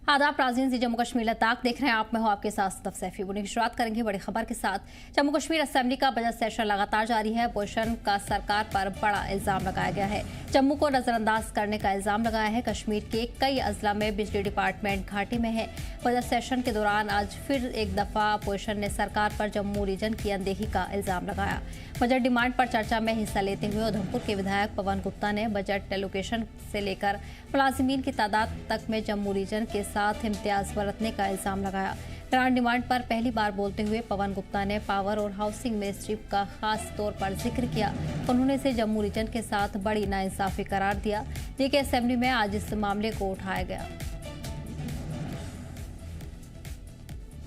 आदाब नाज़रीन, जी जम्मू कश्मीर लद्दाख देख रहे हैं आप। मैं हूं आपके साथ सदफ सैफी। बुलेटिन की शुरुआत करेंगे बड़ी खबर के साथ। जम्मू कश्मीर असेंबली का बजट सेशन लगातार जारी है। अपोजिशन का सरकार पर बड़ा इल्जाम लगाया गया है। जम्मू को नजरअंदाज करने का इल्जाम लगाया है। कश्मीर के कई अजला में बिजली डिपार्टमेंट घाटे में है। बजट सेशन के दौरान आज फिर एक दफा अपोजिशन ने सरकार पर जम्मू रीजन की अनदेखी का इल्जाम लगाया। बजट डिमांड पर चर्चा में हिस्सा लेते हुए उधमपुर के विधायक पवन गुप्ता ने बजट एलोकेशन से लेकर मुलाजिमीन की तादाद तक में जम्मू रीजन के साथ इम्तियाज बरतने का इल्जाम लगाया। ग्रांट डिमांड पर पहली बार बोलते हुए पवन गुप्ता ने पावर और हाउसिंग मिनिस्ट्री का खास तौर पर जिक्र किया। उन्होंने इसे जम्मू रीजन के साथ बड़ी नाइंसाफी करार दिया। जेके असेंबली में आज इस मामले को उठाया गया।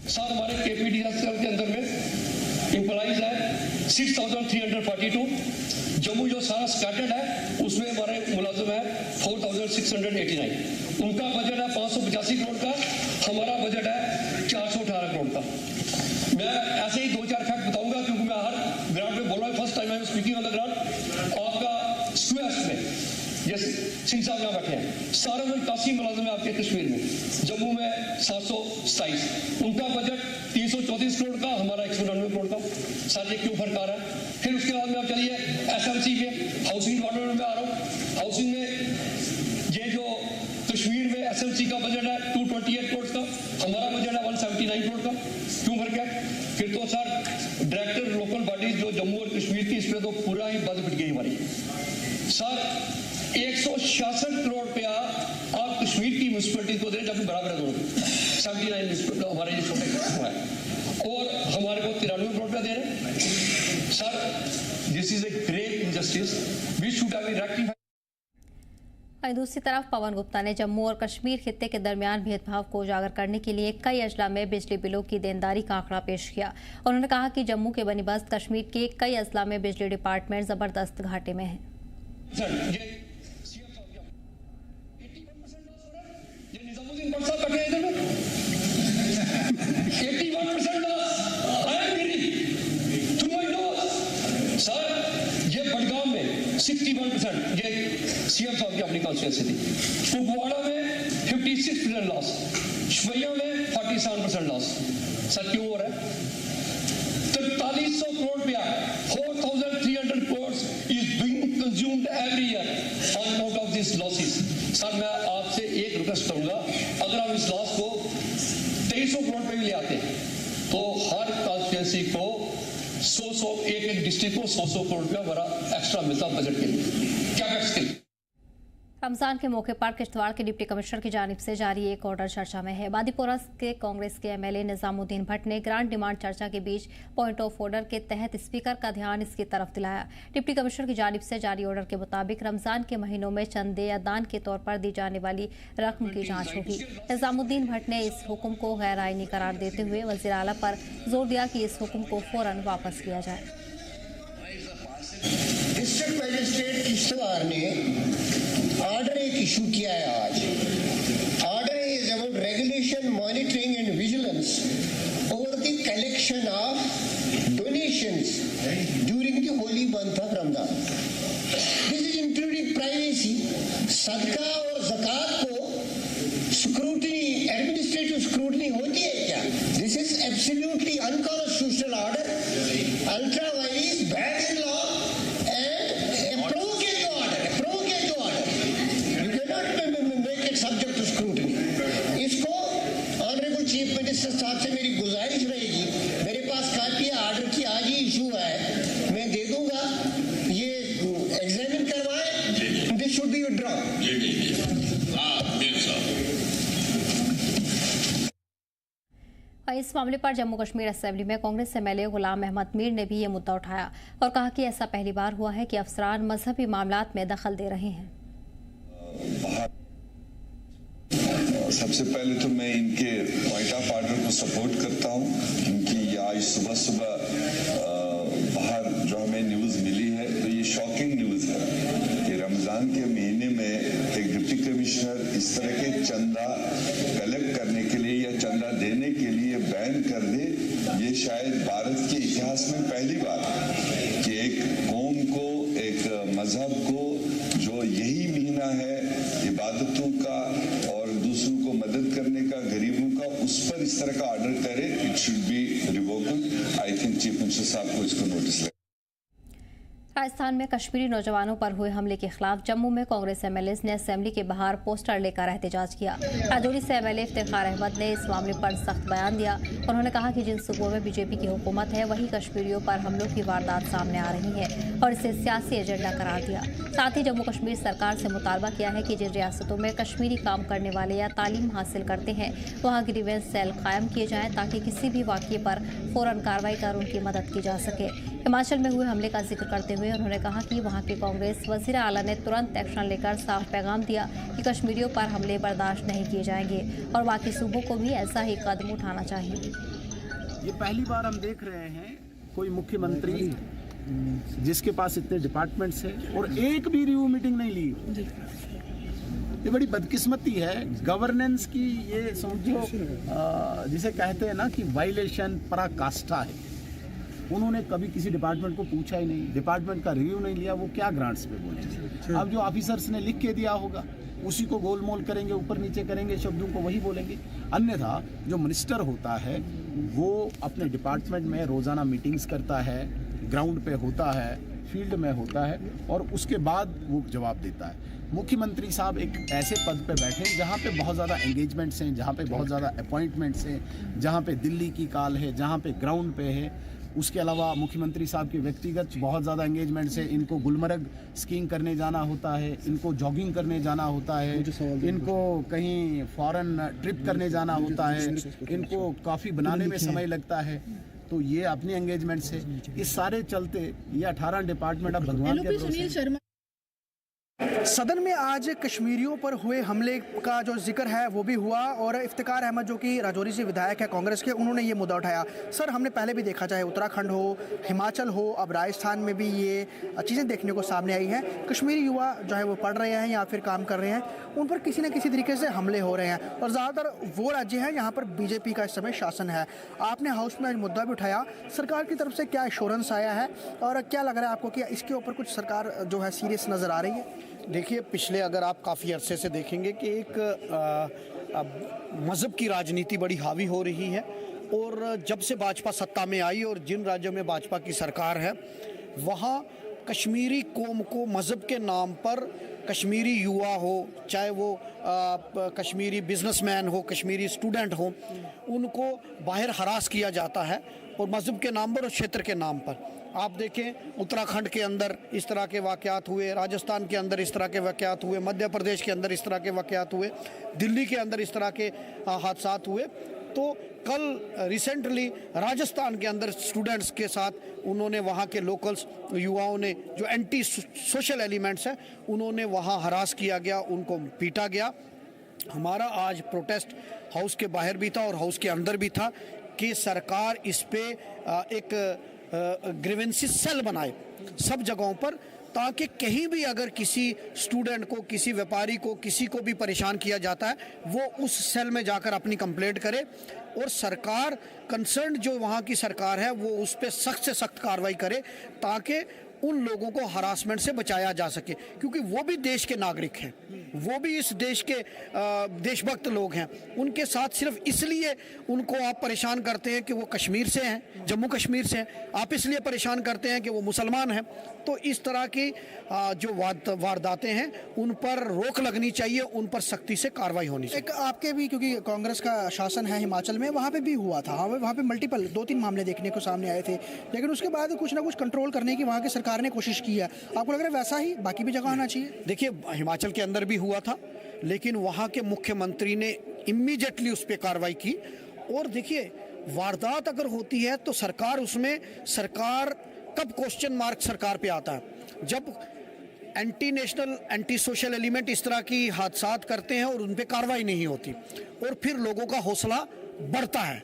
सर, हमारे केपीडीएसएल के अंदर में एम्प्लॉइज है 6342। जम्मू जो सारा स्कैटर्ड है उसमें हमारे मुलाजिम है 4689। उनका बजट है 585 करोड़ का, हमारा बजट है 418 करोड़ का। मैं ऐसे ही 2-4 फैक्ट बताऊंगा क्योंकि मैं हर ग्रांट में बोल रहा हूँ। First time I am speaking on the grant. आपका स्क्वेस्ट में जैसे सिंह साहब यहाँ बैठे हैं, 87 मुलाजिम है आपके कश्मीर में। जम्मू में 727, उनका बजट 334 करोड़ का, हमारा 199 करोड़ का। सर ये क्यों फर्क आ रहा है? फिर उसके बाद में आप चलिए एसएमसी के हाउसिंग डिपार्टमेंट में आ रहा हूँ। हाउसिंग में ये जो कश्मीर में एसएमसी का बजट है 228 करोड़ का, हमारा बजट है 179 करोड़ का। क्यों फर्क है? फिर तो सर डायरेक्टर लोकल बॉडीज जो जम्मू और कश्मीर की, इसमें तो पूरा ही बद पिट गई हमारी। सर 166 करोड़ रुपया आप कश्मीर की म्यूनिसिपैलिटी को दे रहे, जबकि बराबर है दोनों। 79 हमारे ये छोटे है और हमारे को 93 करोड़ रुपया दे रहे हैं। Sir this is a great injustice we should have rectified. दूसरी तरफ पवन गुप्ता ने जम्मू और कश्मीर खित्ते के दरमियान भेदभाव को उजागर करने के लिए कई अजला में बिजली बिलों की देनदारी का आंकड़ा पेश किया। उन्होंने कहा कि जम्मू के बनिबस्त कश्मीर के कई अजला में बिजली डिपार्टमेंट जबरदस्त घाटे में है। सर ये बडगाम में 61%, ये सीएम साहब की अपनी कॉन्स्टिट्यूंसी थी। कुपवाड़ा में 56% लॉस, शपैया में 47% लॉस। सर क्यों हो रहा है? 4300 करोड़ रुपया, 4300 crore is being consumed every year on account of this losses. Sir मैं आपसे एक रिक्वेस्ट करूंगा, अगर हम इस लॉस को 2300 करोड़ पे भी ले आते तो हर कॉन्स्टिट्यूंसी को 100 एक डिस्ट्रिक्ट को 100 करोड़ रुपया हमारा एक्स्ट्रा मिलता बजट के लिए। क्या कर सकते? रमजान के मौके पर किश्तवाड़ के डिप्टी कमिश्नर की जानिब से जारी एक ऑर्डर चर्चा में है। बादीपोरा के कांग्रेस के एमएलए निजामुद्दीन भट्ट ने ग्रांट डिमांड चर्चा के बीच पॉइंट ऑफ ऑर्डर के तहत स्पीकर का ध्यान इसकी तरफ दिलाया। डिप्टी कमिश्नर की जानिब से जारी ऑर्डर के मुताबिक रमजान के महीनों में चंदे या दान के तौर पर दी जाने वाली रकम की जाँच होगी। निजामुद्दीन भट्ट ने इस हुक्म को गैर आईनी करार देते हुए वज़ीर आला पर जोर दिया कि इस हुक्म को फौरन वापस लिया जाए। डिस्ट्रिक्ट मजिस्ट्रेट किश्तवाड़ ने ऑर्डर एक इशू किया है आज। Order is about regulation, monitoring and vigilance over the collection of donations during the Holi month of Ramzan. This is including privacy. सदका और ज़कात को स्क्रूटनी, एडमिनिस्ट्रेटिव स्क्रूटनी होती है क्या? This is absolutely unconstitutional order, ultra vires, bad in law and a provocative order. You cannot make it subject to scrutiny. इसको honourable chief minister साहब से मेरी गुजारिश रहेगी, मेरे पास कापी ऑर्डर की आज ही इशू है, मैं दे दूंगा, ये एग्जामिन करवाएं। This should be withdrawn. इस मामले पर जम्मू कश्मीर असेंबली में कांग्रेस एमएलए गुलाम अहमद मीर ने भी ये मुद्दा उठाया और कहा कि ऐसा पहली बार हुआ है कि अफसरान मजहबी मामलात में दखल दे रहे हैं। सबसे पहले तो मैं इनके पॉइंट ऑफ ऑर्डर को सपोर्ट करता हूं, क्योंकि आज सुबह बाहर जो हमें न्यूज़ मिली है तो ये शॉकिंग न्यूज़ है कि रमज़ान के महीने में एक डिप्टी कमिश्नर इस तरह के चंदा कलेक्ट करने के लिए या चंदा देने के लिए बैन कर दे। ये शायद भारत के इतिहास में पहली बार कि एक कौम को, एक मजहब को, जो यही महीना है इबादतों का और दूसरों को मदद करने का, का, गरीबों का, उस पर इस तरह का ऑर्डर करे, it should be revocable. I think chief minister साहब को इसको नोटिस लगे। राजस्थान में कश्मीरी नौजवानों पर हुए हमले के खिलाफ जम्मू में कांग्रेस एमएलए ने असेंबली के बाहर पोस्टर लेकर एहतजाज किया। राजौरी से एमएलए इफ्तिखार अहमद ने इस मामले पर सख्त बयान दिया। उन्होंने कहा कि जिन सूबों में बीजेपी की हुकूमत है वहीं कश्मीरियों पर हमलों की वारदात सामने आ रही है और इसे सियासी एजेंडा करार दिया। साथ ही जम्मू कश्मीर सरकार से मुतालबा किया है कि जिन रियासतों में कश्मीरी काम करने वाले या तालीम हासिल करते हैं वहाँ ग्रीवेंस सेल कायम किए जाएं ताकि किसी भी वाक़ये पर फौरन कार्रवाई कर उनकी मदद की जा सके। हिमाचल में हुए हमले का जिक्र करते हुए उन्होंने कहा कि वहां के कांग्रेस वज़ीर आला ने तुरंत एक्शन लेकर साफ पैगाम दिया कि कश्मीरियों पर हमले बर्दाश्त नहीं किए जाएंगे और बाकी सूबों को भी ऐसा ही कदम उठाना चाहिए। ये पहली बार हम देख रहे हैं कोई मुख्यमंत्री जिसके पास इतने डिपार्टमेंट्स हैं और एक भी रिव्यू मीटिंग नहीं ली। ये बड़ी बदकिस्मती है गवर्नेंस की। ये समझो जिसे कहते हैं ना कि वायलेशन पराकाष्ठा है। उन्होंने कभी किसी डिपार्टमेंट को पूछा ही नहीं, डिपार्टमेंट का रिव्यू नहीं लिया, वो क्या ग्रांट्स पे बोले। अब जो ऑफिसर्स ने लिख के दिया होगा उसी को गोलमोल करेंगे, ऊपर नीचे करेंगे, शब्दों को वही बोलेंगे। अन्यथा जो मिनिस्टर होता है वो अपने डिपार्टमेंट में रोज़ाना मीटिंग्स करता है, ग्राउंड पे होता है, फील्ड में होता है और उसके बाद वो जवाब देता है। मुख्यमंत्री साहब एक ऐसे पद पे बैठे हैं जहाँ पे बहुत ज़्यादा एंगेजमेंट्स हैं, जहाँ पे बहुत ज़्यादा अपॉइंटमेंट्स हैं, जहाँ पे दिल्ली की कॉल है, जहाँ पे ग्राउंड पे है। उसके अलावा मुख्यमंत्री साहब के व्यक्तिगत बहुत ज़्यादा एंगेजमेंट्स है। इनको गुलमर्ग स्कीइंग करने जाना होता है, इनको जॉगिंग करने जाना होता है, इनको कहीं फॉरेन ट्रिप करने जाना होता है, इनको कॉफ़ी बनाने में समय लगता है। तो ये अपनी एंगेजमेंट्स है। इस सारे चलते ये 18 डिपार्टमेंट अब भगवान के भरोसे। सदन में आज कश्मीरियों पर हुए हमले का जो जिक्र है वो भी हुआ और इफ्तिखार अहमद जो कि राजौरी से विधायक है कांग्रेस के, उन्होंने ये मुद्दा उठाया। सर, हमने पहले भी देखा, चाहे उत्तराखंड हो, हिमाचल हो, अब राजस्थान में भी ये चीज़ें देखने को सामने आई हैं। कश्मीरी युवा जो है वो पढ़ रहे हैं या फिर काम कर रहे हैं, उन पर किसी न किसी तरीके से हमले हो रहे हैं और ज़्यादातर वो राज्य हैं यहाँ पर बीजेपी का इस समय शासन है। आपने हाउस में आज मुद्दा भी उठाया, सरकार की तरफ से क्या एश्योरेंस आया है और क्या लग रहा है आपको कि इसके ऊपर कुछ सरकार जो है सीरियस नज़र आ रही है? देखिए, पिछले अगर आप काफ़ी अरसे से देखेंगे कि एक मज़हब की राजनीति बड़ी हावी हो रही है और जब से भाजपा सत्ता में आई और जिन राज्यों में भाजपा की सरकार है वहाँ कश्मीरी कौम को मज़हब के नाम पर कश्मीरी युवा हो, चाहे वो कश्मीरी बिजनेसमैन हो, कश्मीरी स्टूडेंट हो, उनको बाहर हरास किया जाता है और मज़हब के नाम पर और क्षेत्र के नाम पर। आप देखें उत्तराखंड के अंदर इस तरह के वाक़यात हुए, राजस्थान के अंदर इस तरह के वाक़यात हुए, मध्य प्रदेश के अंदर इस तरह के वाक़यात हुए, दिल्ली के अंदर इस तरह के हादसात हुए। तो कल रिसेंटली राजस्थान के अंदर स्टूडेंट्स के साथ उन्होंने वहाँ के लोकल्स युवाओं ने जो एंटी सोशल एलिमेंट्स हैं उन्होंने वहाँ हरास किया गया, उनको पीटा गया। हमारा आज प्रोटेस्ट हाउस के बाहर भी था और हाउस के अंदर भी था कि सरकार इस पे एक ग्रीवेंसेस सेल बनाए सब जगहों पर, ताकि कहीं भी अगर किसी स्टूडेंट को, किसी व्यापारी को, किसी को भी परेशान किया जाता है वो उस सेल में जाकर अपनी कंप्लेंट करे और सरकार कंसर्न जो वहाँ की सरकार है वो उस पर सख्त से सख्त कार्रवाई करे ताकि उन लोगों को हरासमेंट से बचाया जा सके, क्योंकि वो भी देश के नागरिक हैं, वो भी इस देश के देशभक्त लोग हैं। उनके साथ सिर्फ इसलिए उनको आप परेशान करते हैं कि वो कश्मीर से हैं, जम्मू कश्मीर से हैं, आप इसलिए परेशान करते हैं कि वो मुसलमान हैं। तो इस तरह की जो वारदातें हैं उन पर रोक लगनी चाहिए, उन पर सख्ती से कार्रवाई होनी चाहिए। एक आपके भी, क्योंकि कांग्रेस का शासन है हिमाचल में, वहाँ पे भी हुआ था, वहाँ पे मल्टीपल 2-3 मामले देखने को सामने आए थे, लेकिन उसके बाद कुछ ना कुछ कंट्रोल करने की वहाँ की सरकार ने कोशिश की है। आपको लग रहा है वैसा ही बाकी भी जगह होना चाहिए? देखिए, हिमाचल के अंदर भी हुआ था, लेकिन वहाँ के मुख्यमंत्री ने इमीडिएटली उस पर कार्रवाई की। और देखिए, वारदात अगर होती है तो सरकार उसमें, सरकार कब क्वेश्चन मार्क सरकार पे आता है जब anti national, anti social element इस तरह की हादसात करते हैं और उन पे कार्रवाई नहीं होती और फिर लोगों का हौसला बढ़ता है।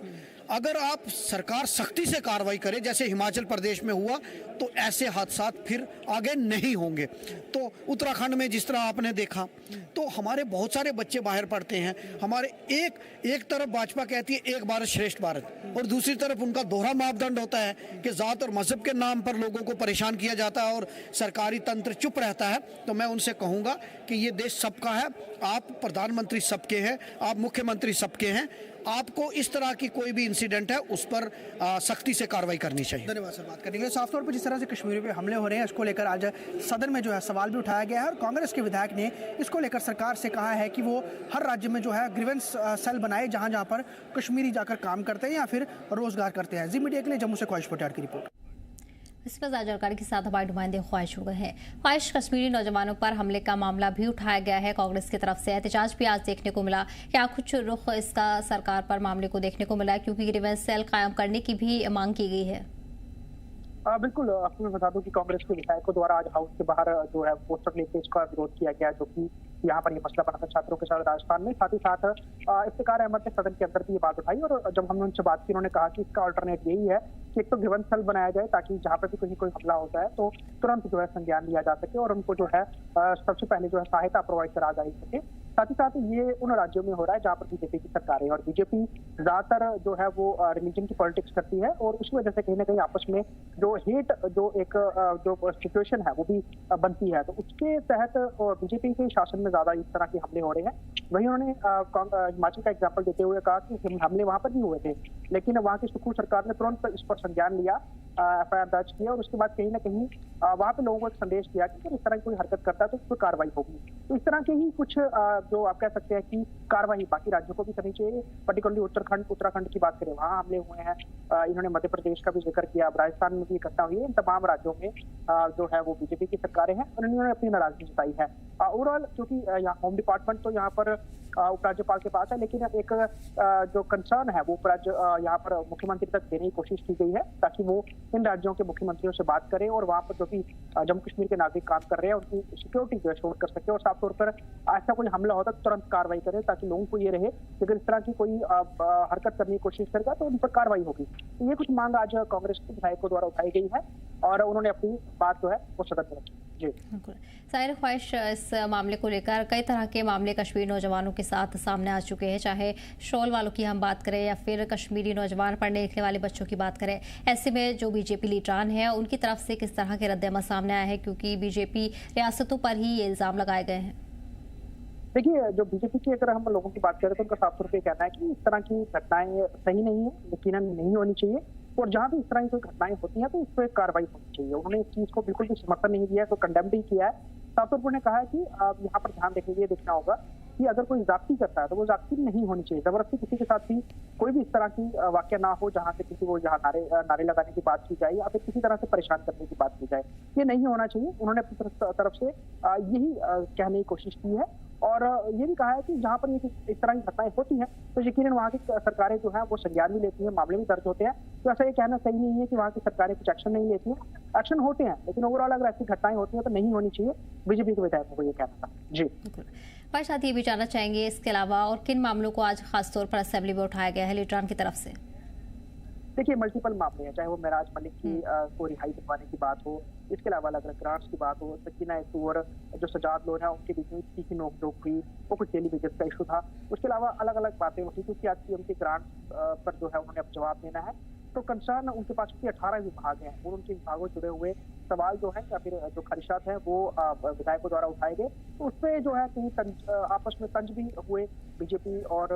अगर आप सरकार सख्ती से कार्रवाई करे जैसे हिमाचल प्रदेश में हुआ तो ऐसे हादसा फिर आगे नहीं होंगे। तो उत्तराखंड में जिस तरह आपने देखा तो हमारे बहुत सारे बच्चे बाहर पढ़ते हैं। हमारे एक तरफ भाजपा कहती है एक भारत श्रेष्ठ भारत और दूसरी तरफ उनका दोहरा मापदंड होता है कि जात और मजहब के नाम पर लोगों को परेशान किया जाता है और सरकारी तंत्र चुप रहता है। तो मैं उनसे कहूँगा कि ये देश सबका है, आप प्रधानमंत्री सबके हैं, आप मुख्यमंत्री सबके हैं, आपको इस तरह की कोई भी इंसिडेंट है उस पर सख्ती से कार्रवाई करनी चाहिए। धन्यवाद सर बात करने के लिए। साफ तौर पर जिस तरह से कश्मीर पे हमले हो रहे हैं इसको लेकर आज सदन में जो है सवाल भी उठाया गया है और कांग्रेस के विधायक ने इसको लेकर सरकार से कहा है कि वो हर राज्य में जो है ग्रीवेंस सेल बनाए जहां पर कश्मीरी जाकर काम करते हैं या फिर रोजगार करते हैं। जी मीडिया के लिए जम्मू से ख्वाहिश पटियार की रिपोर्ट। इस पर ज्यादा जानकारी के साथ हमारे नुमाइंदे ख्वाहिश जुड़ गए हैं। ख्वाहिश, कश्मीरी नौजवानों पर हमले का मामला भी उठाया गया है, कांग्रेस की तरफ से एहतजाज भी आज देखने को मिला। क्या कुछ रुख इसका सरकार पर मामले को देखने को मिला है, क्योंकि ग्रीवेंस सेल कायम करने की भी मांग की गई है? बिल्कुल, आपको मैं बता दूं कि कांग्रेस के विधायकों द्वारा आज हाउस के बाहर जो है पोस्टर लेके इसका विरोध किया गया, जो कि यहाँ पर ये मसला बना था छात्रों के साथ राजस्थान में। साथ ही साथ इफ्तिकार अहमद ने सदन के अंदर भी ये बात उठाई और जब हमने उनसे बात की उन्होंने कहा कि इसका अल्टरनेट यही है कि एक तो ग्रीवेंस सेल बनाया जाए ताकि जहाँ पर भी कहीं कोई हमला होता है तो तुरंत जो है संज्ञान लिया जा सके और उनको जो है सबसे पहले जो है सहायता प्रोवाइड करा जा सके। साथ ही साथ ये उन राज्यों में हो रहा है जहाँ पर बीजेपी की सरकार है और बीजेपी ज्यादातर जो है वो रिलीजन की पॉलिटिक्स करती है और उसकी वजह से कहीं ना कहीं आपस में जो हेट जो एक जो सिचुएशन है वो भी बनती है। तो उसके तहत बीजेपी के शासन में ज्यादा इस तरह के हमले हो रहे हैं। वहीं उन्होंने हिमाचल का एग्जाम्पल देते हुए कहा कि हमले वहां पर भी हुए थे, लेकिन वहां की सुखू सरकार ने तुरंत इस पर संज्ञान लिया, FIR दर्ज किया और उसके बाद कहीं ना कहीं वहां पे लोगों को एक संदेश दिया कि अगर इस तरह की कोई हरकत करता है तो उस पर कार्रवाई होगी। तो इस तरह के ही कुछ जो आप कह सकते हैं कि कार्रवाई बाकी राज्यों को भी करनी चाहिए। पर्टिकुलरली उत्तराखंड की बात करें, वहां हमले हुए हैं। इन्होंने मध्य प्रदेश का भी जिक्र किया, राजस्थान में भी घटना हुई है। इन तमाम राज्यों में जो है वो बीजेपी की सरकारें हैं और इन्होंने अपनी नाराजगी जताई है। ओवरऑल क्योंकि यहाँ होम डिपार्टमेंट तो यहाँ पर उपराज्यपाल के पास है, लेकिन एक जो कंसर्न है वो यहाँ पर मुख्यमंत्री तक देने की कोशिश की गई है ताकि वो इन राज्यों के मुख्यमंत्रियों से बात करें और वहां पर जो भी जम्मू कश्मीर के नागरिक काम कर रहे हैं उनकी सिक्योरिटी जो है श्योर कर सके और साफ तौर पर ऐसा कोई हमला होता तो तुरंत कार्रवाई करे ताकि लोगों को ये रहे कि अगर इस तरह की कोई हरकत करने की कोशिश करेगा तो उन पर कार्रवाई होगी। तो ये कुछ मांग आज कांग्रेस के विधायकों द्वारा उठाई गई है और उन्होंने अपनी बात जो है वो सदन में रखी। साहिर, ख्वाहिश, इस मामले को लेकर कई तरह के मामले कश्मीरी नौजवानों के साथ सामने आ चुके हैं, चाहे शॉल वालों की हम बात करें या फिर कश्मीरी नौजवान पढ़ने लिखने वाले बच्चों की बात करें। ऐसे में जो बीजेपी लीडरान है उनकी तरफ से किस तरह के रद्द-ए-अमल सामने आया है, क्योंकि बीजेपी रियासतों पर ही ये इल्जाम लगाए गए हैं? देखिए, जो बीजेपी की अगर हम लोगों की बात करें तो उनका साफ तौर पर कहना है कि इस तरह की घटनाएं सही नहीं है, यकीनन नहीं होनी चाहिए और जहां भी इस तरह की कोई घटनाएं होती हैं तो इस पर कार्रवाई होनी चाहिए। उन्होंने इस चीज को बिल्कुल भी समर्थन नहीं दिया, तो कंडेम भी किया है। साफ तौर पर उन्होंने कहा है कि यहाँ पर ध्यान देखेंगे, देखना होगा कि अगर कोई जाब्ती करता है तो वो जाब्ती नहीं होनी चाहिए। जबरदस्ती किसी के साथ भी कोई भी इस तरह की वाक्य ना हो जहाँ से किसी को यहाँ नारे लगाने की बात की जाए या फिर किसी तरह से परेशान करने की बात की जाए, ये नहीं होना चाहिए। उन्होंने अपनी तरफ से यही कहने की कोशिश की है और ये भी कहा है कि जहाँ पर ये इस तरह की घटनाएं होती हैं तो यकीनन वहाँ की सरकारें जो है वो संज्ञान भी लेती हैं, मामले भी दर्ज होते हैं। तो ऐसा ये कहना सही नहीं है कि वहाँ की सरकारें कुछ एक्शन नहीं लेती हैं, एक्शन होते हैं, लेकिन ओवरऑल अगर ऐसी घटनाएं होती हैं तो नहीं होनी चाहिए। बीजेपी के विधायकों को ये कहना था। जी भाई, साथ ये भी जानना चाहेंगे इसके अलावा और किन मामलों को आज खासतौर पर असेंबली में उठाया गया है लीडरान की तरफ से? देखिए, मल्टीपल मामले हैं, चाहे वो महराज मलिक की को रिहाई दिलवाने की बात हो, इसके अलावा अलग अलग ग्रांट्स की बात हो, सकीना और जो सजाद लोग हैं उनके बीच में तीखी नोक-झोंक हुई, वो कुछ डेली वेजेस का इशू था। उसके अलावा अलग अलग बातें उठी क्योंकि आज की उनके ग्रांट्स पर जो है उन्होंने अब जवाब देना है। तो कंसर्न उनके पास 18 विभाग हैं और उनके विभागों से जुड़े हुए सवाल जो है या फिर जो खदशात हैं वो विधायकों द्वारा उठाए गए। तो उसपे जो है कहीं आपस में तंज भी हुए बीजेपी और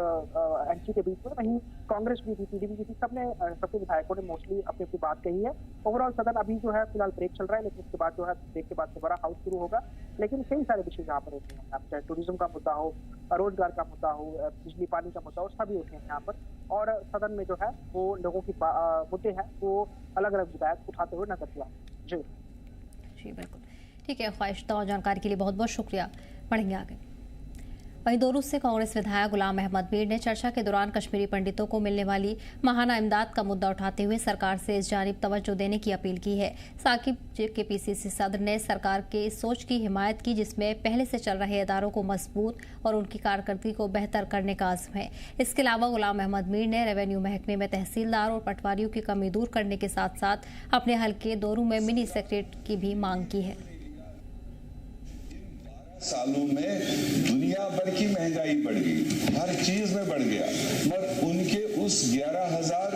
एनसी के बीच में, वहीं कांग्रेस भी थी, पीडीपी भी थी, सबके विधायकों ने मोस्टली अपनी अपनी बात कही है। ओवरऑल सदन अभी जो है फिलहाल ब्रेक चल रहा है, लेकिन उसके बाद जो है ब्रेक के बाद दोबारा हाउस शुरू होगा। लेकिन कई सारे विषय यहाँ पर उठे हैं, चाहे टूरिज्म का मुद्दा हो, रोजगार का मुद्दा हो, बिजली पानी का मुद्दा हो, सभी उठे हैं यहाँ पर और सदन में जो है वो लोगों की मुद्दे हैं वो अलग अलग विधायक उठाते हुए नजर दिया। जी बिल्कुल ठीक है ख्वाहिश, तो जानकारी के लिए बहुत बहुत शुक्रिया। बढ़ेंगे आगे। वहीं दोरू से कांग्रेस विधायक गुलाम अहमद मीर ने चर्चा के दौरान कश्मीरी पंडितों को मिलने वाली माहाना इमदाद का मुद्दा उठाते हुए सरकार से इस जानिब तवज्जो देने की अपील की है। साकिब के पीसीसी सदर ने सरकार के इस सोच की हिमायत की जिसमें पहले से चल रहे इदारों को मजबूत और उनकी कारकर्दगी को बेहतर करने का आज़म है। इसके अलावा गुलाम अहमद मीर ने रेवेन्यू महकमे में तहसीलदार और पटवारियों की कमी दूर करने के साथ साथ अपने हल्के दोरू में मिनी सेक्रेटरी की भी मांग की है। सालों में दुनिया भर की महंगाई बढ़ गई, हर चीज में बढ़ गया, मगर उनके उस 11,000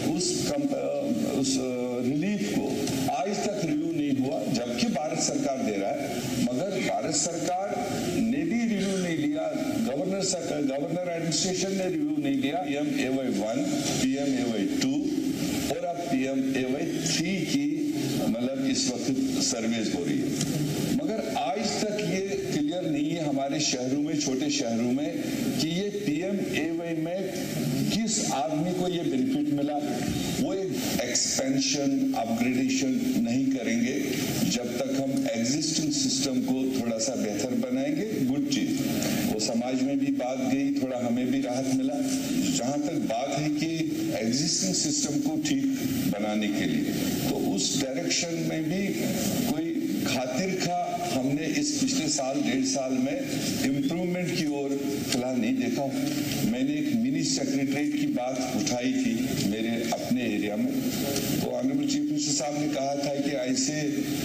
उस रिलीफ को आज तक रिव्यू नहीं हुआ, जबकि भारत सरकार दे रहा है। मगर भारत सरकार ने भी रिव्यू नहीं लिया, गवर्नर एडमिनिस्ट्रेशन ने रिव्यू नहीं लिया। PMAY 1, PMAY 2 और अब PMAY 3 की मतलब इस वक्त सर्वेज हो रही है, मगर आज तक ये क्लियर नहीं है हमारे शहरों में, छोटे शहरों में, कि ये PMAY में किस आदमी को ये बेनिफिट मिला। वो एक एक्सपेंशन अपग्रेडेशन नहीं करेंगे जब तक हम एग्जिस्टिंग सिस्टम को थोड़ा सा बेहतर बनाएंगे। गुड चीज, वो समाज में भी बात गई, थोड़ा हमें भी राहत मिला। जहां तक बात है कि एग्जिस्टिंग सिस्टम को ठीक बनाने के लिए, तो उस डायरेक्शन में भी कोई खातिर खा हमने इस पिछले साल 1.5 साल में इम्प्रूवमेंट की ओर फिलहाल नहीं देखा। मैंने एक मिनी सेक्रेटरीट की बात उठाई थी मेरे अपने एरिया में, तो ऑनरेबल चीफ मिनिस्टर साहब ने कहा था कि ऐसे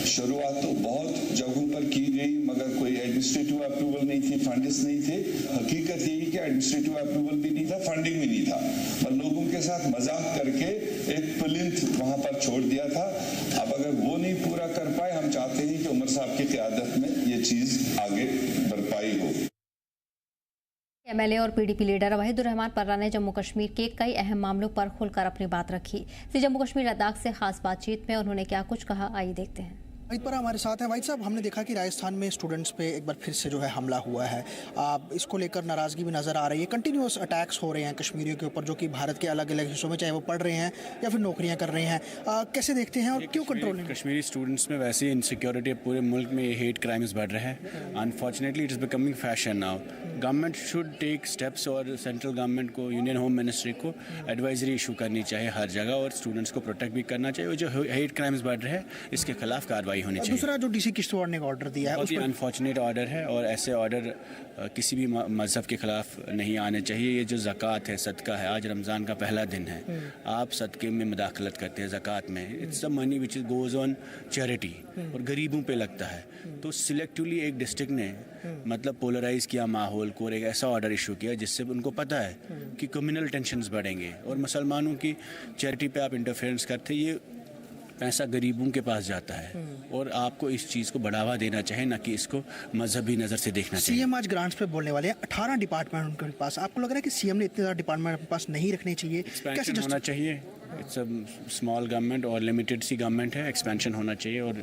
शुरुआत तो बहुत जगहों पर की गई, मगर कोई एडमिनिस्ट्रेटिव अप्रूवल नहीं थी, फंड्स नहीं थे। हकीकत यही कि एडमिनिस्ट्रेटिव अप्रूवल भी नहीं था, फंडिंग भी नहीं था, पर लोगों के साथ मजाक करके एक प्लिंथ वहां पर छोड़ दिया था। अब अगर वो नहीं पूरा कर पाए, हम चाहते हैं कि उमर साहब की क़यादत में ये चीज आगे बरपाई हो। एमएलए और पीडीपी लीडर वहीदुर रहमान पर्रा ने जम्मू कश्मीर के कई अहम मामलों पर खुलकर अपनी बात रखी। जम्मू कश्मीर लद्दाख से खास बातचीत में उन्होंने क्या कुछ कहा, आइए देखते हैं। वाहिद पर्रा हमारे साथ हैं। वाहिद साहब, हमने देखा कि राजस्थान में स्टूडेंट्स पे एक बार फिर से जो है हमला हुआ है, इसको लेकर नाराज़गी भी नज़र आ रही है। कंटिन्यूस अटैक्स हो रहे हैं कश्मीरियों के ऊपर, जो कि भारत के अलग अलग हिस्सों में, चाहे वो पढ़ रहे हैं या फिर नौकरियां कर रहे हैं। कैसे देखते हैं और क्यों कंट्रोल नहीं? कश्मीरी स्टूडेंट्स में वैसे इनसिक्योरिटी पूरे मुल्क में हेट क्राइम्स बढ़ रहे हैं। Unfortunately it is becoming fashion now. Government should take steps और सेंट्रल गवर्नमेंट को, यूनियन होम मिनिस्ट्री को एडवाइजरी इशू करनी चाहिए हर जगह, और स्टूडेंट्स को प्रोटेक्ट भी करना चाहिए। और जो हेट क्राइम्स बढ़ रहे हैं इसके खिलाफ कार्रवाई होनी चाहिए। दूसरा, जो डीसी किश्तवाड़ ने ऑर्डर दिया है, बहुत ही अनफॉर्चुनेट ऑर्डर है, और ऐसे ऑर्डर किसी भी मज़हब के खिलाफ नहीं आने चाहिए। ये जो ज़कात है, सदका है, आज रमज़ान का पहला दिन है, आप सदक़े में मुदाखलत करते हैं, ज़कात में। It's the money which goes on charity और गरीबों पे लगता है। तो सिलेक्टिवली एक डिस्ट्रिक्ट ने मतलब पोलराइज किया माहौल को और एक ऐसा ऑर्डर इशू किया जिससे उनको पता है कि कम्युनल टेंशन्स बढ़ेंगे और मुसलमानों की चैरिटी पे आप इंटरफेरेंस करते, ये पैसा गरीबों के पास जाता है, और आपको इस चीज़ को बढ़ावा देना चाहिए, ना कि इसको मजहबी नज़र से देखना चाहिए। सीएम आज ग्रांट्स पे बोलने वाले हैं, 18 डिपार्टमेंट उनके पास। आपको लग रहा है कि सीएम ने इतने ज़्यादा डिपार्टमेंट अपने पास नहीं रखने चाहिए? कैसे होना चाहिए? इट्स अ स्मॉल गवर्नमेंट और लिमिटेड सी गवर्नमेंट है, एक्सपेंशन होना चाहिए, और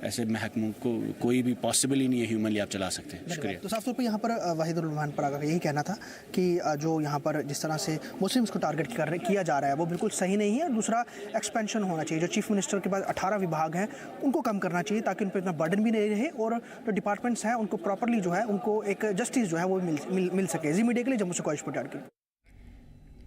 ऐसे महकमों को कोई भी पॉसिबल ही नहीं है ह्यूमनली आप चला सकते हैं। शुक्रिया। तो साफ तौर पर यहाँ पर वाहिदुर रहमान पर्रा का यही कहना था कि जो यहाँ पर जिस तरह से मुस्लिम्स को टारगेट किया जा रहा है वो बिल्कुल सही नहीं है, और दूसरा एक्सपेंशन होना चाहिए। जो चीफ मिनिस्टर के पास 18 विभाग हैं उनको कम करना चाहिए, ताकि उन पर इतना बर्डन भी नहीं रहे, और जो डिपार्टमेंट्स हैं उनको प्रॉपरली जो है उनको एक जस्टिस जो है वो मिल सके। जी मीडिया के लिए जम्मू से कॉइश पटार।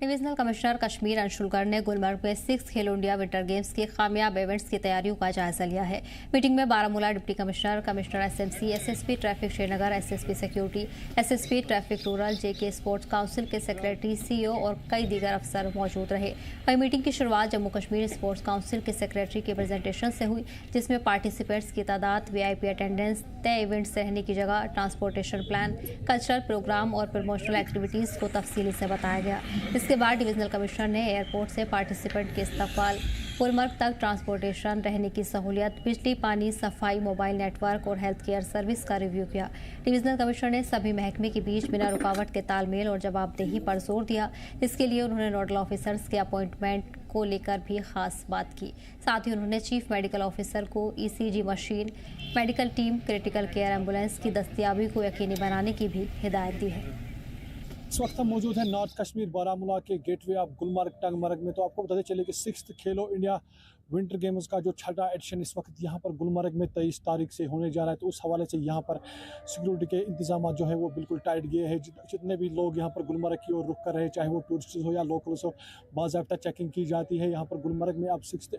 डिविजनल कमिश्नर कश्मीर अंशुल गर्ग ने गुलमर्ग में 6 खेलो इंडिया विंटर गेम्स के कामयाब इवेंट्स की तैयारियों का जायजा लिया है। मीटिंग में Baramulla deputy commissioner, commissioner SMC, SSP traffic Srinagar, SSP security, SSP traffic rural, JK sports council के सेक्रेटरी, सीईओ और कई दीगर अफसर मौजूद रहे। वहीं मीटिंग की शुरुआत जम्मू कश्मीर स्पोर्ट्स काउंसिल के सेक्रेटरी के प्रेजेंटेशन से हुई, जिसमें पार्टिसिपेंट्स की तादाद, वीआईपी अटेंडेंस, तय इवेंट्स रहने की जगह, ट्रांसपोर्टेशन प्लान, कल्चरल प्रोग्राम और प्रमोशनल एक्टिविटीज़ को तफसीली से बताया गया। इसके बाद डिविजनल कमिश्नर ने एयरपोर्ट से पार्टिसिपेंट के इस्तकबाल, गुलमर्ग तक ट्रांसपोर्टेशन, रहने की सहूलियत, बिजली, पानी, सफाई, मोबाइल नेटवर्क और हेल्थ केयर सर्विस का रिव्यू किया। डिविजनल कमिश्नर ने सभी महकमे के बीच बिना रुकावट के तालमेल और जवाबदेही पर जोर दिया। इसके लिए उन्होंने नोडल ऑफिसर्स के अपॉइंटमेंट को लेकर भी खास बात की। साथ ही उन्होंने चीफ मेडिकल ऑफिसर को ECG machine, medical team, critical care ambulance की दस्तियाबी को यकीनी बनाने की भी हिदायत दी है। इस वक्त हम मौजूद हैं नॉर्थ कश्मीर बारामूला के गेटवे ऑफ गुलमर्ग टंगमर्ग में। तो आपको बताते चले कि 6th खेलो इंडिया विंटर गेम्स का जो 6वां एडिशन इस वक्त यहाँ पर गुलमर्ग में 23 तारीख से होने जा रहा है, तो उस हवाले से यहाँ पर सिक्योरिटी के इंतजाम जो है वो बिल्कुल टाइट किए हैं। जितने भी लोग यहाँ पर गुलमर्ग की ओर रुख कर रहे हैं, चाहे वो टूरिस्ट हो या लोकल्स हो, बाज़ाब्ता चेकिंग की जाती है। यहाँ पर गुलमर्ग में अब 6th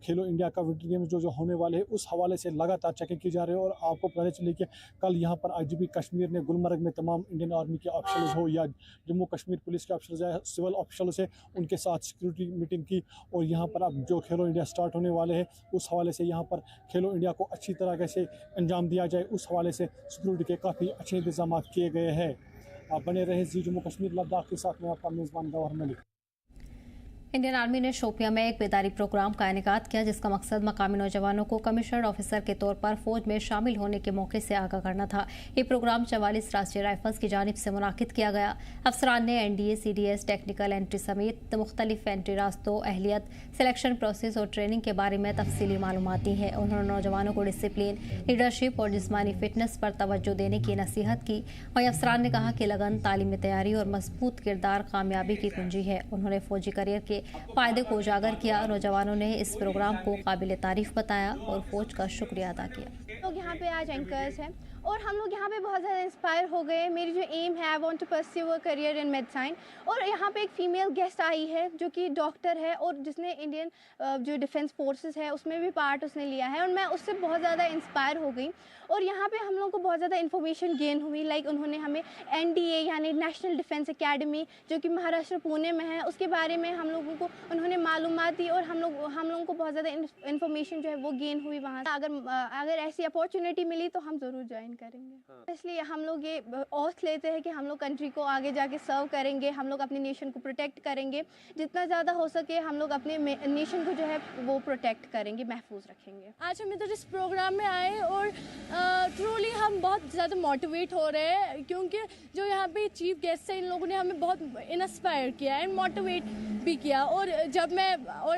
खेलो इंडिया का विंटर गेम्स जो होने वाले हैं, उस हवाले से लगातार चेकिंग की जा रही है। और आपको पता चले कि कल यहाँ पर IGP कश्मीर ने गुलमर्ग में तमाम इंडियन आर्मी के ऑफिसर्स हो या जम्मू कश्मीर पुलिस के ऑफिसर्स या सिविल ऑफिसर्स है, उनके साथ सिक्योरिटी मीटिंग की। और यहाँ पर अब जो खेलो इंडिया स्टार्ट होने वाले हैं, उस हवाले से यहाँ पर खेलो इंडिया को अच्छी तरह से अंजाम दिया जाए, उस हवाले से सिक्योरिटी के काफ़ी अच्छे इंतजाम किए गए हैं। आप बने रहे जी जम्मू कश्मीर लद्दाख के साथ में, आपका मेज़बान गौहर मलिक। इंडियन आर्मी ने शोपियां में एक बेदारी प्रोग्राम का इनेकाद किया, जिसका मकसद मकामी नौजवानों को कमीशनड ऑफिसर के तौर पर फौज में शामिल होने के मौके से आगाह करना था। ये प्रोग्राम 44 राष्ट्रीय राइफल्स की जानिब से मुनाकिद किया गया। अफसरान ने NDA, CDS, टेक्निकल एंट्री समेत मुख्तलिफ एंट्री रास्तों, अहलियत, सिलेक्शन प्रोसेस और ट्रेनिंग के बारे में तफसीली मालूमात दी है। उन्होंने नौजवानों को डिसिप्लिन, लीडरशिप और जिस्मानी फिटनेस पर तवज्जो देने की नसीहत की। वहीं अफसरान ने कहा कि लगन, तालीमी तैयारी और मजबूत किरदार कामयाबी की कुंजी है। उन्होंने फौजी करियर के फायदे को उजागर किया। नौजवानों ने इस प्रोग्राम को काबिल तारीफ बताया और फौज का शुक्रिया अदा किया। लोग यहाँ पे आज एंकर्स हैं और हम लोग यहाँ पे बहुत ज़्यादा इंस्पायर हो गए। मेरी जो एम है, I want to pursue a career in medicine. और यहाँ पे एक फ़ीमेल गेस्ट आई है जो कि डॉक्टर है और जिसने इंडियन जो डिफेंस फोर्सेस है उसमें भी पार्ट उसने लिया है, और मैं उससे बहुत ज़्यादा इंस्पायर हो गई। और यहाँ पे हम लोग को बहुत ज़्यादा इन्फॉर्मेशन गेन हुई। लाइक उन्होंने हमें NDA यानी नेशनल डिफेंस एकेडमी जो कि महाराष्ट्र पुणे में है, उसके बारे में हम लोगों को उन्होंने मालूमात दी और हम लोगों को बहुत ज़्यादा इन्फॉर्मेशन जो है वो गेन हुई वहाँ से। अगर ऐसी अपॉर्चुनिटी मिली तो हम ज़रूर ज्वाइन करेंगे। इसलिए हम लोग ये ऑथ लेते हैं कि हम लोग कंट्री को आगे जाके सर्व करेंगे, हम लोग अपनी नेशन को प्रोटेक्ट करेंगे। जितना ज़्यादा हो सके हम लोग अपने नेशन को जो है वो प्रोटेक्ट करेंगे, महफूज रखेंगे। आज हम इधर इस प्रोग्राम में आए और ट्रूली हम बहुत ज़्यादा मोटिवेट हो रहे हैं, क्योंकि जो यहाँ पे चीफ गेस्ट है इन लोगों ने हमें बहुत इंस्पायर किया एंड मोटिवेट भी किया। और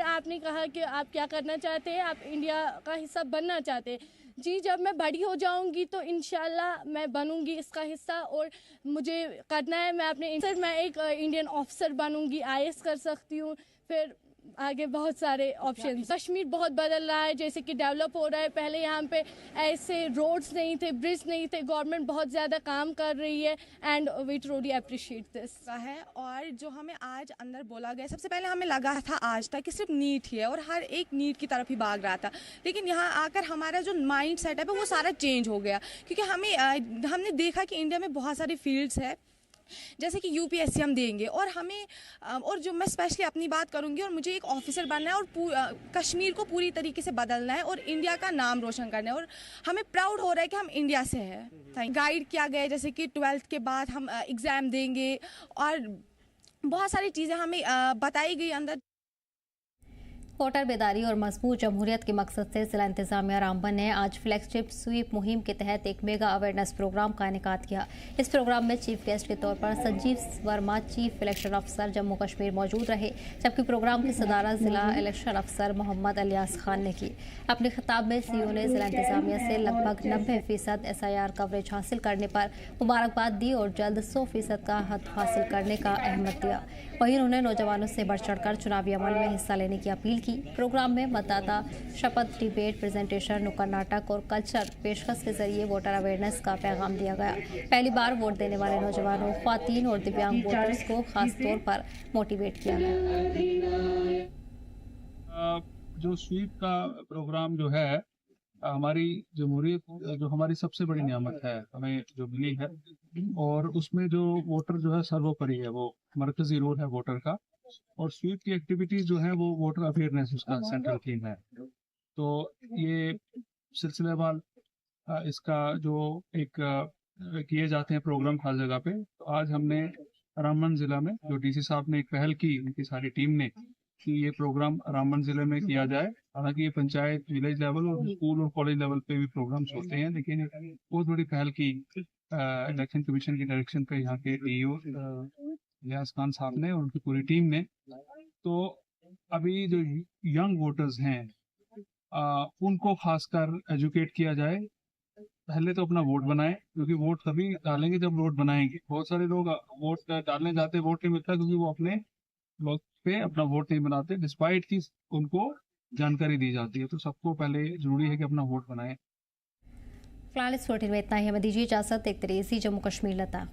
आपने कहा कि आप क्या करना चाहते हैं, आप इंडिया का हिस्सा बनना चाहते हैं। जी, जब मैं बड़ी हो जाऊंगी तो इंशाल्लाह मैं बनूंगी इसका हिस्सा, और मुझे करना है मैं एक इंडियन ऑफिसर बनूंगी, IAS कर सकती हूँ, फिर आगे बहुत सारे ऑप्शन। कश्मीर बहुत बदल रहा है, जैसे कि डेवलप हो रहा है। पहले यहाँ पे ऐसे रोड्स नहीं थे, ब्रिज नहीं थे। गवर्नमेंट बहुत ज़्यादा काम कर रही है and we truly appreciate this है। और जो हमें आज अंदर बोला गया, सबसे पहले हमें लगा था आज तक कि सिर्फ नीट ही है और हर एक नीट की तरफ ही भाग रहा था, लेकिन यहाँ आकर हमारा जो माइंड सेटअप है वो सारा चेंज हो गया। क्योंकि हमने देखा कि इंडिया में बहुत सारे फील्ड्स है, जैसे कि UPSC हम देंगे और जो मैं स्पेशली अपनी बात करूंगी, और मुझे एक ऑफिसर बनना है और कश्मीर को पूरी तरीके से बदलना है और इंडिया का नाम रोशन करना है, और हमें प्राउड हो रहा है कि हम इंडिया से हैं। गाइड किया गया है, जैसे कि 12th के बाद हम एग्ज़ाम देंगे और बहुत सारी चीज़ें हमें बताई गई अंदर। वोटर बेदारी और मजबूत जमहूरियत के मकसद से जिला इंतजामिया रामबन ने आज फ्लैगशिप स्वीप मुहिम के तहत एक मेगा अवेयरनेस प्रोग्राम का इनेकाद किया। इस प्रोग्राम में चीफ गेस्ट के तौर पर संजीव वर्मा, चीफ इलेक्शन अफसर जम्मू कश्मीर मौजूद रहे, जबकि प्रोग्राम की सदारत जिला इलेक्शन अफसर मोहम्मद अलियास खान ने की। अपने खिताब में CEO ने जिला इंतजामिया से लगभग 90% SIR कवरेज हासिल करने पर मुबारकबाद दी और जल्द 100% का हद हासिल करने का अहमत दिया। वहीं उन्होंने नौजवानों से बढ़ चढ़कर चुनावी अमल में हिस्सा लेने की अपील की। प्रोग्राम में मतदाता शपथ, डिबेट, प्रेजेंटेशन, नुक्कड़ नाटक और कल्चर पेशकश के जरिए वोटर अवेयरनेस का पैगाम दिया गया। पहली बार वोट देने वाले नौजवानों, ख्वातीन और दिव्यांग वोटर्स को खास तौर पर मोटिवेट किया गया। जो स्वीप का प्रोग्राम जो है, हमारी जमहूरियत जो हमारी सबसे बड़ी नियामत है हमें जो मिली है, और उसमें जो वोटर जो है सर्वोपरि है, वो मरकजी रोल है वोटर का। और स्वीप की एक्टिविटीज जो है वो वोटर अवेयरनेस उसका सेंट्रल थीम है। तो ये सिलसिलेवार इसका जो एक किए जाते हैं प्रोग्राम हर जगह पे। तो आज हमने रामबन जिला में जो DC साहब ने एक पहल की, उनकी सारी टीम ने, कि ये प्रोग्राम रामबन जिले में किया जाए। हालांकि ये पंचायत, विलेज लेवल और स्कूल और कॉलेज लेवल पे भी प्रोग्राम्स होते हैं, लेकिन बहुत बड़ी पहल की इलेक्शन कमीशन की डायरेक्शन पे यहाँ के DO इलियास खान साहब ने और उनकी पूरी टीम ने। तो अभी जो यंग वोटर्स हैं उनको खासकर एजुकेट किया जाए। पहले तो अपना वोट बनाएं, क्योंकि वोट तभी डालेंगे जब वोट बनाएंगे। बहुत सारे लोग वोट डालने जाते, वोट नहीं मिलता क्योंकि वो अपने वक्त पे अपना वोट नहीं बनाते, डिस्पाइट कि उनको जानकारी दी जाती है। तो सबको पहले जरूरी है कि अपना वोट बनाएं। फिलहाल इस बुलेटिन में इतना ही। हमें दीजिए इजाजत। देखते रहिए जम्मू कश्मीर लता।